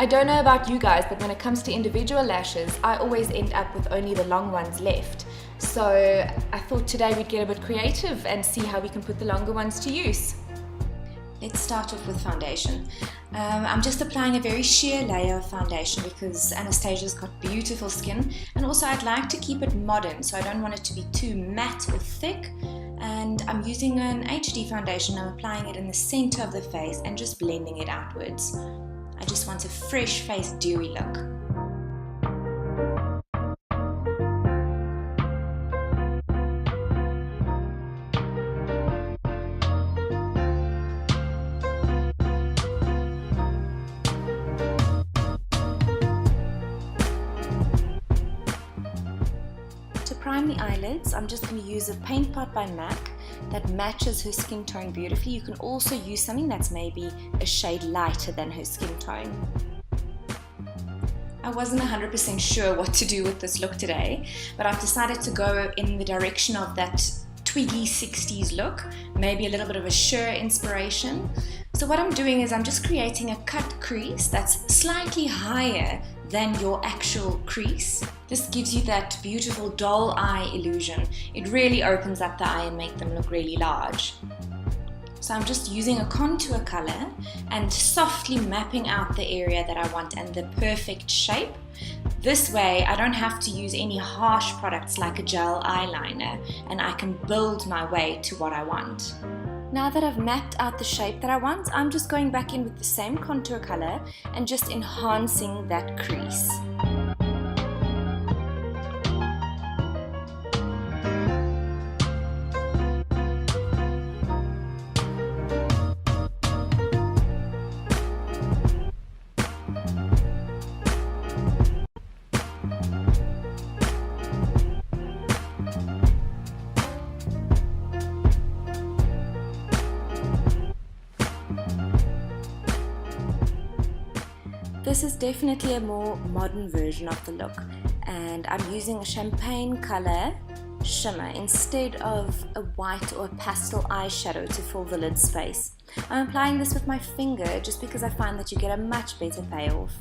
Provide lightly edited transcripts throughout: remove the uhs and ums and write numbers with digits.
I don't know about you guys, but when it comes to individual lashes, I always end up with only the long ones left. So I thought today we'd get a bit creative and see how we can put the longer ones to use. Let's start off with foundation. I'm just applying a very sheer layer of foundation because Anastasia's got beautiful skin, and also I'd like to keep it modern, so I don't want it to be too matte or thick. And I'm using an HD foundation. I'm applying it in the center of the face and just blending it outwards. I just want a fresh face, dewy look. To prime the eyelids, I'm just going to use a PAINTPOT by M.A.C that matches her skin tone beautifully. You can also use something that's maybe a shade lighter than her skin tone. I wasn't 100% sure what to do with this look today, but I've decided to go in the direction of that twiggy 60s look, maybe a little bit of a sheer inspiration. So what I'm doing is I'm just creating a cut crease that's slightly higher than your actual crease. This gives you that beautiful doll eye illusion. It really opens up the eye and makes them look really large. So I'm just using a contour color and softly mapping out the area that I want and the perfect shape. This way I don't have to use any harsh products like a gel eyeliner, and I can build my way to what I want. Now that I've mapped out the shape that I want, I'm just going back in with the same contour color and just enhancing that crease. This is definitely a more modern version of the look, and I'm using a champagne color shimmer instead of a white or a pastel eyeshadow to fill the lid space. I'm applying this with my finger just because I find that you get a much better payoff.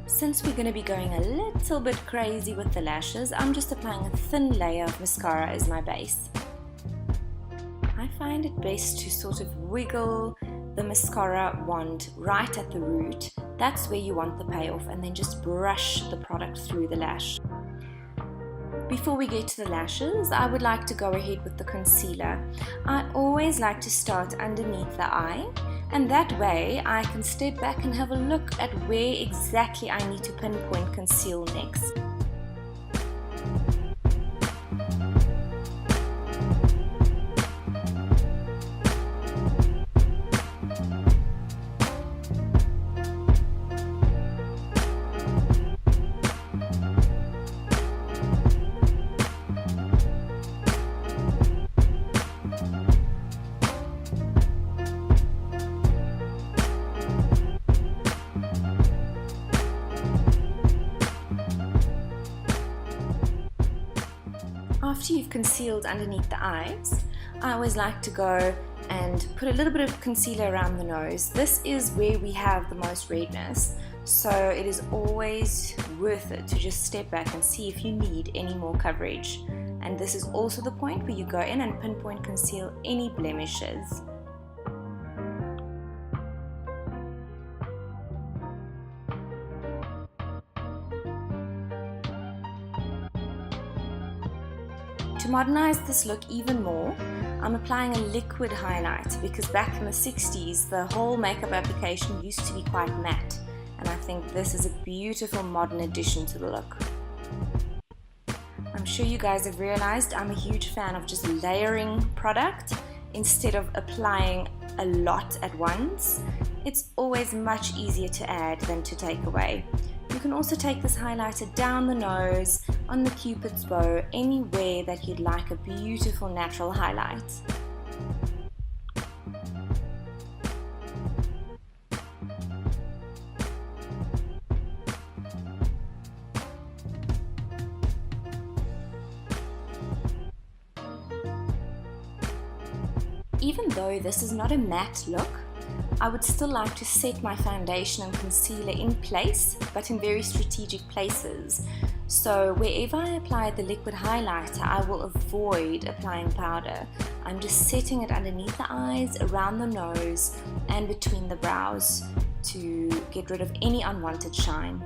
Since we're going to be going a little bit crazy with the lashes, I'm just applying a thin layer of mascara as my base. I find it best to sort of wiggle the mascara wand right at the root. That's where you want the payoff, and then just brush the product through the lash. Before we get to the lashes, I would like to go ahead with the concealer. I always like to start underneath the eye, and that way I can step back and have a look at where exactly I need to pinpoint conceal next. After you've concealed underneath the eyes, I always like to go and put a little bit of concealer around the nose. This is where we have the most redness, so it is always worth it to just step back and see if you need any more coverage. And this is also the point where you go in and pinpoint conceal any blemishes. To modernize this look even more, I'm applying a liquid highlight because back in the 60s the whole makeup application used to be quite matte, and I think this is a beautiful modern addition to the look. I'm sure you guys have realized I'm a huge fan of just layering product instead of applying a lot at once. It's always much easier to add than to take away. You can also take this highlighter down the nose, on the cupid's bow, anywhere that you'd like a beautiful natural highlight. Even though this is not a matte look, I would still like to set my foundation and concealer in place, but in very strategic places. So wherever I apply the liquid highlighter, I will avoid applying powder. I'm just setting it underneath the eyes, around the nose, and between the brows to get rid of any unwanted shine.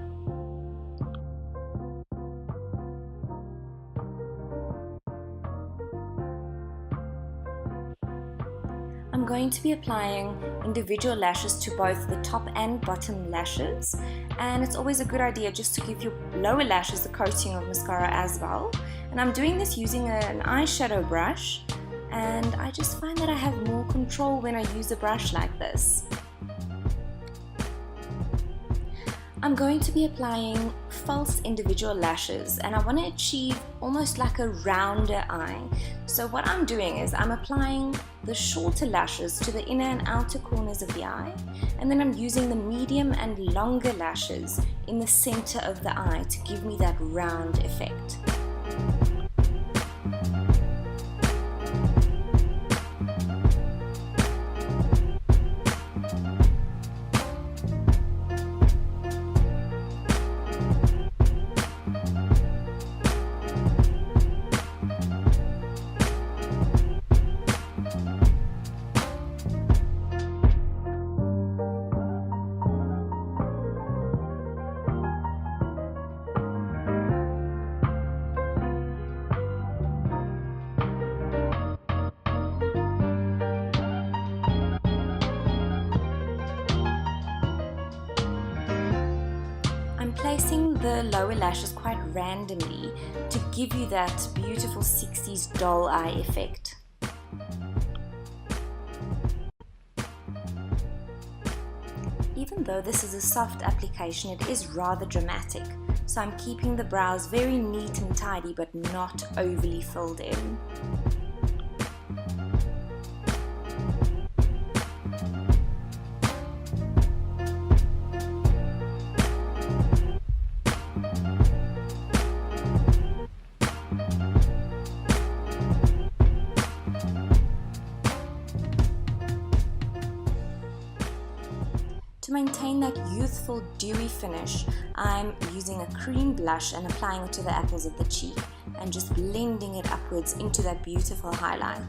I'm going to be applying individual lashes to both the top and bottom lashes, and it's always a good idea just to give your lower lashes a coating of mascara as well. And I'm doing this using an eyeshadow brush, and I just find that I have more control when I use a brush like this. I'm going to be applying false individual lashes, and I want to achieve almost like a rounder eye. So what I'm doing is I'm applying the shorter lashes to the inner and outer corners of the eye, and then I'm using the medium and longer lashes in the center of the eye to give me that round effect. Placing the lower lashes quite randomly to give you that beautiful 60s doll eye effect. Even though this is a soft application, it is rather dramatic, so I'm keeping the brows very neat and tidy but not overly filled in. To maintain that youthful, dewy finish, I'm using a cream blush and applying it to the apples of the cheek and just blending it upwards into that beautiful highlight.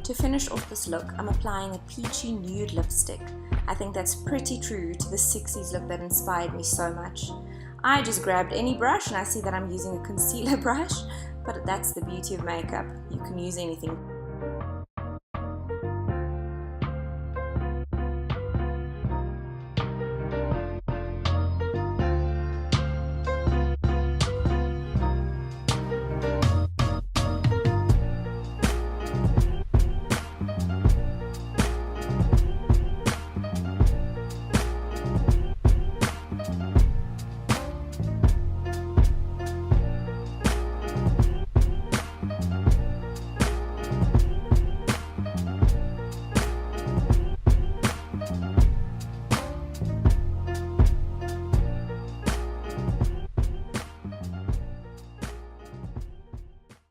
To finish off this look, I'm applying a peachy nude lipstick. I think that's pretty true to the 60s look that inspired me so much. I just grabbed any brush, and I see that I'm using a concealer brush, but that's the beauty of makeup. You can use anything.